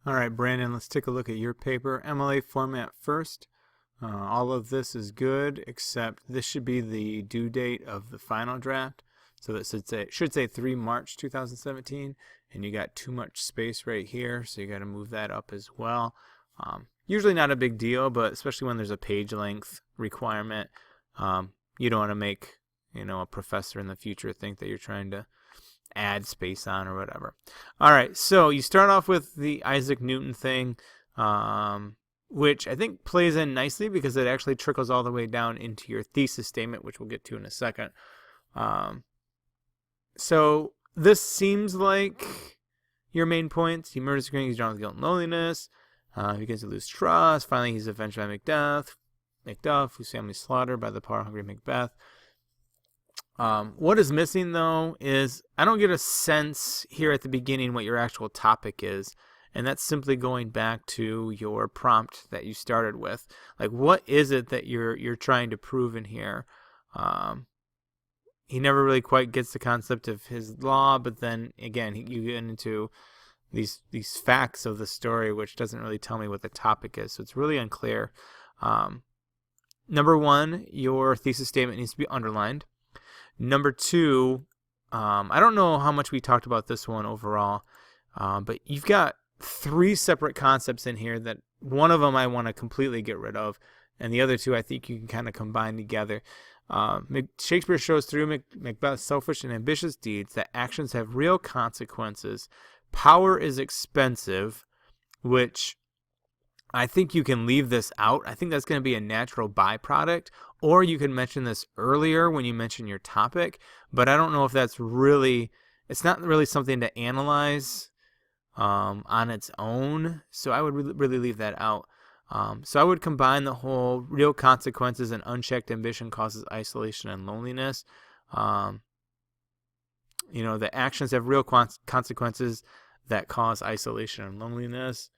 All right, Brandon, let's take a look at your paper. MLA format first. All of this is good, except this should be the due date of the final draft. So that should say 3 March 2017, and you got too much space right here, so you got to move that up as well. Usually not a big deal, but especially when there's a page length requirement, you don't want to make a professor in the future think that you're trying to add space on or whatever. All right, so you start off with the Isaac Newton thing, which I think plays in nicely because it actually trickles all the way down into your thesis statement, which we'll get to in a second. So this seems like your main points. He murders Green, he's drawn with guilt and loneliness. He begins to lose trust. Finally, he's avenged by Macduff, whose family is slaughtered by the power-hungry Macbeth. What is missing, though, is I don't get a sense here at the beginning what your actual topic is, and that's simply going back to your prompt that you started with. Like, what is it that you're trying to prove in here? He never really quite gets the concept of his law, but then again, you get into these facts of the story, which doesn't really tell me what the topic is, so it's really unclear. Number one, your thesis statement needs to be underlined. Number two, I don't know how much we talked about this one overall, but you've got 3 separate concepts in here that one of them I want to completely get rid of, and the other 2 I think you can kind of combine together. Shakespeare shows through Macbeth's selfish and ambitious deeds that actions have real consequences. Power is expensive, which I think you can leave this out. I think that's going to be a natural byproduct, or you can mention this earlier when you mention your topic, but I don't know if that's really, it's not really something to analyze on its own, so I would really leave that out. So I would combine the whole real consequences and unchecked ambition causes isolation and loneliness. The actions have real consequences that cause isolation and loneliness.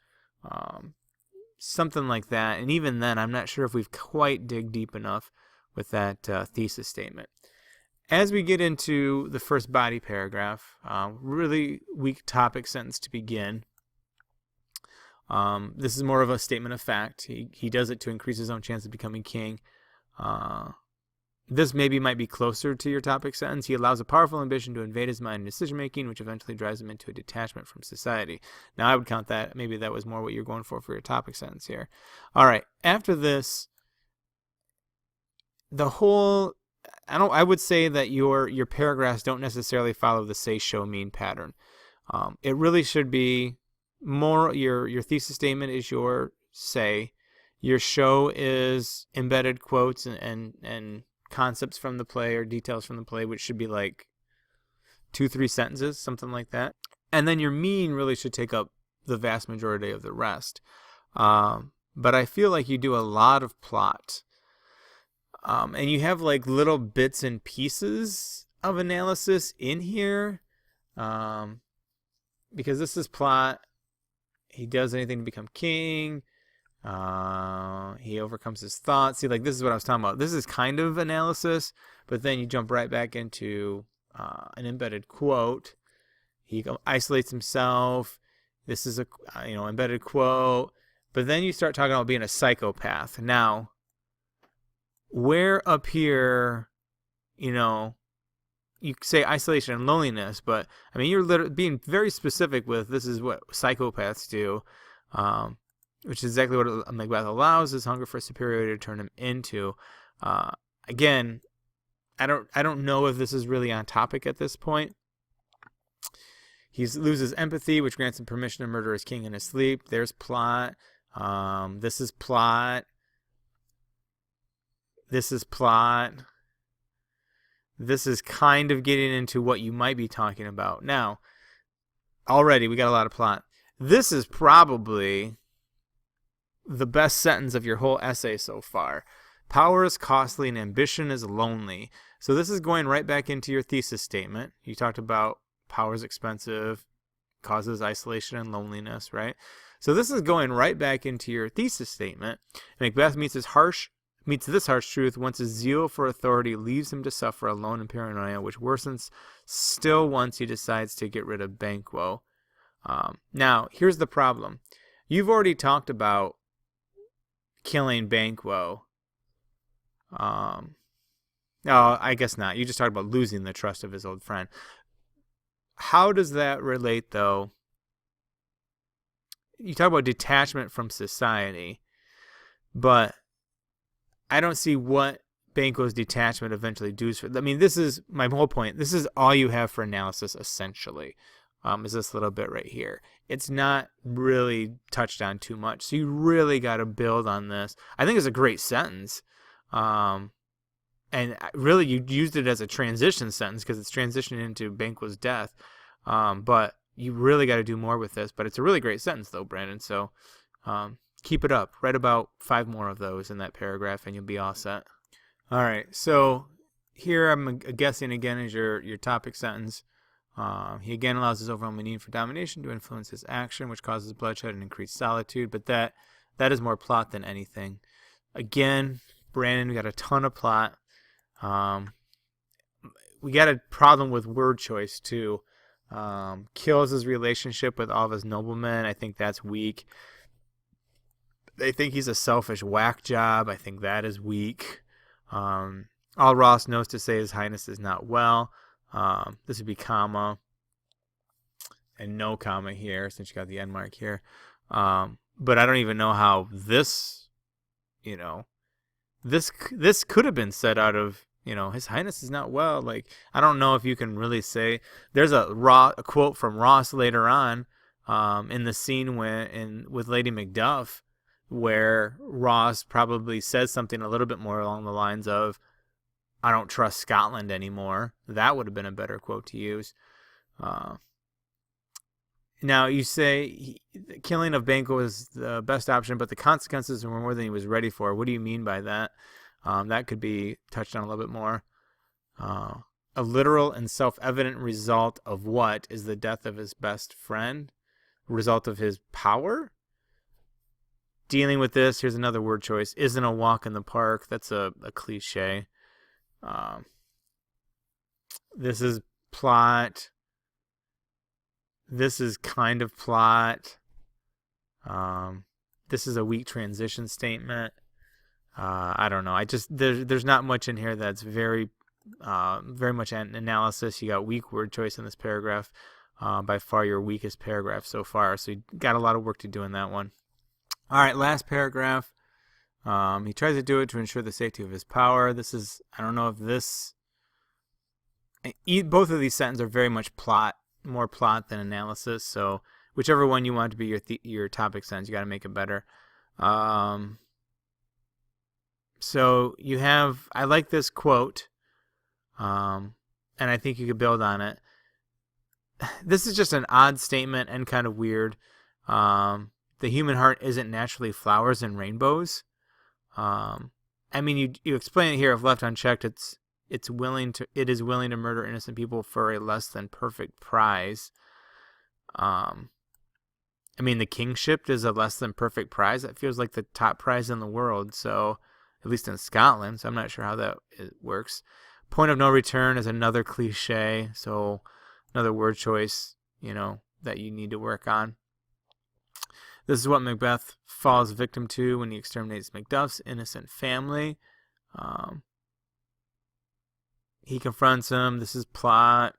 Something like that. And even then, I'm not sure if we've quite dig deep enough with that thesis statement. As we get into the first body paragraph, really weak topic sentence to begin. This is more of a statement of fact. He does it to increase his own chance of becoming king. This might be closer to your topic sentence. He allows a powerful ambition to invade his mind and decision-making, which eventually drives him into a detachment from society. Now, I would count that. Maybe that was more what you're going for your topic sentence here. All right. After this, the whole... I would say that your paragraphs don't necessarily follow the say, show, mean pattern. It really should be more... Your thesis statement is your say. Your show is embedded quotes and concepts from the play or details from the play, which should be like 2-3 sentences, something like that. And then your mean really should take up the vast majority of the rest. But I feel like you do a lot of plot. And you have like little bits and pieces of analysis in here. Because this is plot. He does anything to become king. He overcomes his thoughts. See, like, this is what I was talking about. This is kind of analysis, but then you jump right back into an embedded quote. He isolates himself. This is a embedded quote. But then you start talking about being a psychopath. Now, where up here, you say isolation and loneliness, but I mean, you're literally being very specific with this is what psychopaths do. Which is exactly what Macbeth allows his hunger for superiority to turn him into. Again, I don't know if this is really on topic at this point. He loses empathy, which grants him permission to murder his king in his sleep. There's plot. This is plot. This is plot. This is kind of getting into what you might be talking about. Now, already we got a lot of plot. This is probably the best sentence of your whole essay so far. Power is costly and ambition is lonely. So this is going right back into your thesis statement. You talked about power is expensive, causes isolation and loneliness, right? So this is going right back into your thesis statement. Macbeth meets this harsh truth once his zeal for authority leaves him to suffer alone in paranoia, which worsens still once he decides to get rid of Banquo. Now, here's the problem. You've already talked about killing Banquo. No, I guess not. You just talked about losing the trust of his old friend. How does that relate, though? You talk about detachment from society, but I don't see what Banquo's detachment eventually does for. I mean, this is my whole point. This is all you have for analysis, essentially, is this little bit right here. It's not really touched on too much, so you really got to build on this. I think it's a great sentence, and really you used it as a transition sentence because it's transitioning into Banquo's death, but you really got to do more with this. But it's a really great sentence, though, Brandon, so keep it up. Write about 5 more of those in that paragraph, and you'll be all set. All right, so here I'm guessing again is your topic sentence. He again allows his overwhelming need for domination to influence his action, which causes bloodshed and increased solitude. But that is more plot than anything. Again, Brandon, we got a ton of plot. We got a problem with word choice too. Kills his relationship with all of his noblemen. I think that's weak. They think he's a selfish whack job. I think that is weak. All Ross knows to say His Highness is not well. This would be comma and no comma here since you got the end mark here. But I don't even know how this, this could have been said out of, His Highness is not well. Like, I don't know if you can really say. There's a quote from Ross later on in the scene with Lady Macbeth, where Ross probably says something a little bit more along the lines of, I don't trust Scotland anymore. That would have been a better quote to use. Now, you say the killing of Banquo was the best option, but the consequences were more than he was ready for. What do you mean by that? That could be touched on a little bit more. A literal and self-evident result of what is the death of his best friend? Result of his power? Dealing with this, here's another word choice, isn't a walk in the park. That's a cliche. This is plot. This is kind of plot. This is a weak transition statement. I don't know. There's not much in here that's very much an analysis. You got weak word choice in this paragraph. By far your weakest paragraph so far. So you got a lot of work to do in that one. All right, last paragraph. He tries to do it to ensure the safety of his power. This is, I don't know if this, both of these sentences are very much plot, more plot than analysis. So whichever one you want to be your topic sentence, you got to make it better. So you have, I like this quote, and I think you could build on it. This is just an odd statement and kind of weird. The human heart isn't naturally flowers and rainbows. I mean, you explain it here. If left unchecked, it is willing to murder innocent people for a less than perfect prize. I mean, the kingship is a less than perfect prize. That feels like the top prize in the world. So, at least in Scotland. So I'm not sure how that works. Point of no return is another cliche. So another word choice, that you need to work on. This is what Macbeth falls victim to when he exterminates Macduff's innocent family. He confronts him. This is plot.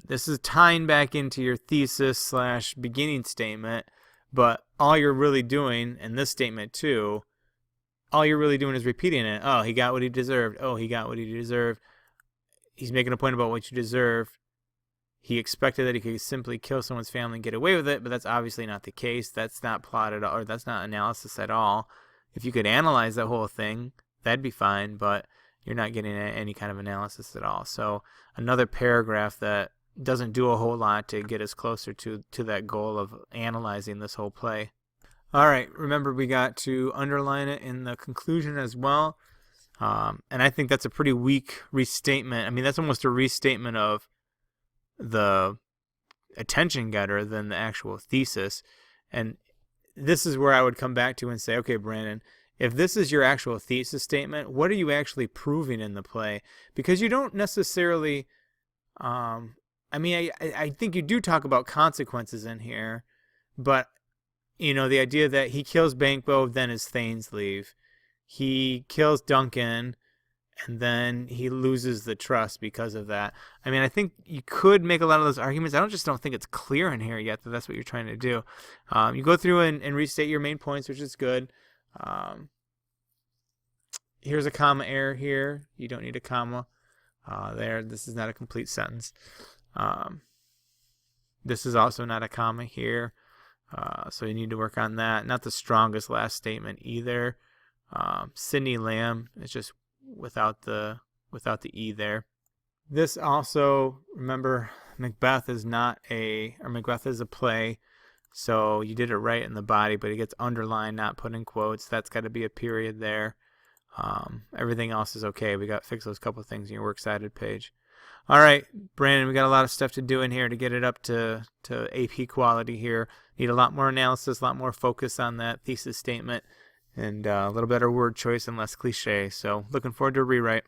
This is tying back into your thesis / beginning statement, but all you're really doing, and this statement too, all you're really doing is repeating it. Oh, he got what he deserved. Oh, he got what he deserved. He's making a point about what you deserve. He expected that he could simply kill someone's family and get away with it, but that's obviously not the case. That's not plot at all, or that's not analysis at all. If you could analyze that whole thing, that'd be fine, but you're not getting any kind of analysis at all. So another paragraph that doesn't do a whole lot to get us closer to that goal of analyzing this whole play. All right, remember we got to underline it in the conclusion as well. And I think that's a pretty weak restatement. I mean, that's almost a restatement of the attention getter than the actual thesis. And this is where I would come back to and say, okay, Brandon, if this is your actual thesis statement, what are you actually proving in the play? Because you don't necessarily I mean, I think you do talk about consequences in here, but the idea that he kills Banquo, then his thanes leave. He kills Duncan, and then he loses the trust because of that. I mean, I think you could make a lot of those arguments. I just don't think it's clear in here yet that that's what you're trying to do. You go through and restate your main points, which is good. Here's a comma error here. You don't need a comma there. This is not a complete sentence. This is also not a comma here. So you need to work on that. Not the strongest last statement either. Sidney Lamb is just without the E there. This also, remember, Macbeth is a play, so you did it right in the body, but it gets underlined, not put in quotes. That's got to be a period there. Everything else is okay. We got to fix those couple things in your works cited page. All right, Brandon, we got a lot of stuff to do in here to get it up to AP quality here. Need a lot more analysis, a lot more focus on that thesis statement, and a little better word choice and less cliche. So looking forward to a rewrite.